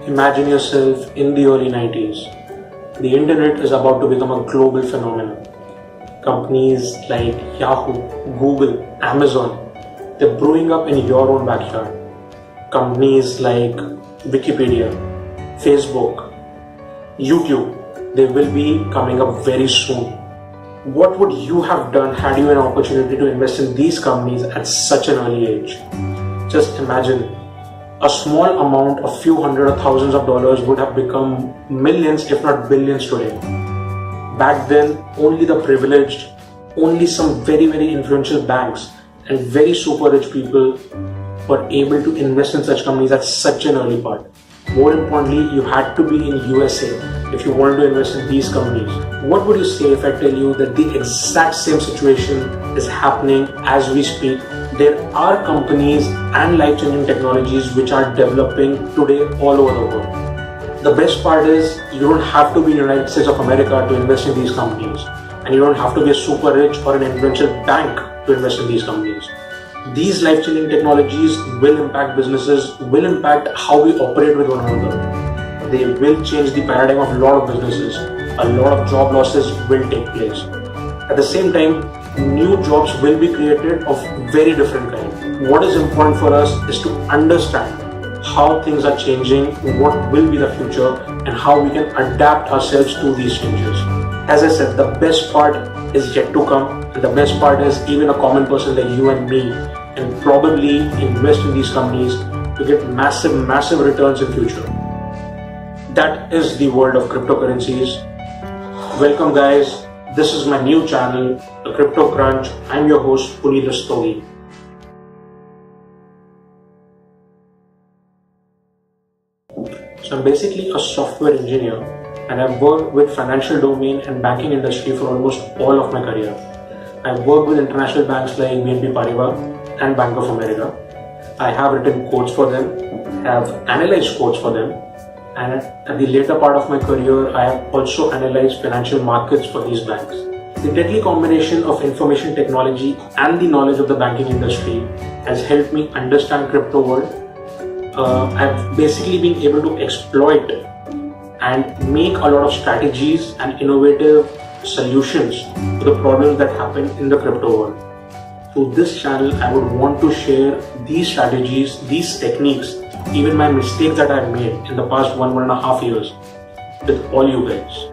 Imagine yourself in the early 90s. The internet is about to become a global phenomenon. Companies like Yahoo, Google, Amazon, they're brewing up in your own backyard. Companies like Wikipedia, Facebook, YouTube, they will be coming up very soon. What would you have done had you an opportunity to invest in these companies at such an early age? Just imagine, a small amount of few hundred or thousands of dollars would have become millions if not billions today. Back then, only the privileged, only some very influential banks and very super rich people were able to invest in such companies at such an early part. More importantly, you had to be in USA if you wanted to invest in these companies. What would you say if I tell you that the exact same situation is happening as we speak? There are companies and life-changing technologies which are developing today all over the world. The best part is you don't have to be in the United States of America to invest in these companies, and you don't have to be a super rich or an influential bank to invest in these companies. These life-changing technologies will impact businesses, will impact how we operate with one another. They will change the paradigm of a lot of businesses. A lot of job losses will take place. At the same time, new jobs will be created of very different kind. What is important for us is to understand how things are changing, what will be the future, and how we can adapt ourselves to these changes. As I said, the best part is yet to come, and the best part is even a common person like you and me can probably invest in these companies to get massive returns in future. That is the world of cryptocurrencies. Welcome guys, this is my new channel, the Cryptocrunch. I'm your host, Puneet Rastogi. So I'm basically a software engineer, and I've worked with financial domain and banking industry for almost all of my career. I've worked with international banks like BNP Paribas and Bank of America. I have written codes for them, have analyzed codes for them, and at the later part of my career, I have also analyzed financial markets for these banks. The deadly combination of information technology and the knowledge of the banking industry has helped me understand crypto world. I've basically been able to exploit and make a lot of strategies and innovative solutions to the problems that happen in the crypto world. Through this channel, I would want to share these strategies, these techniques, even my mistakes that I've made in the past one and a half years with all you guys.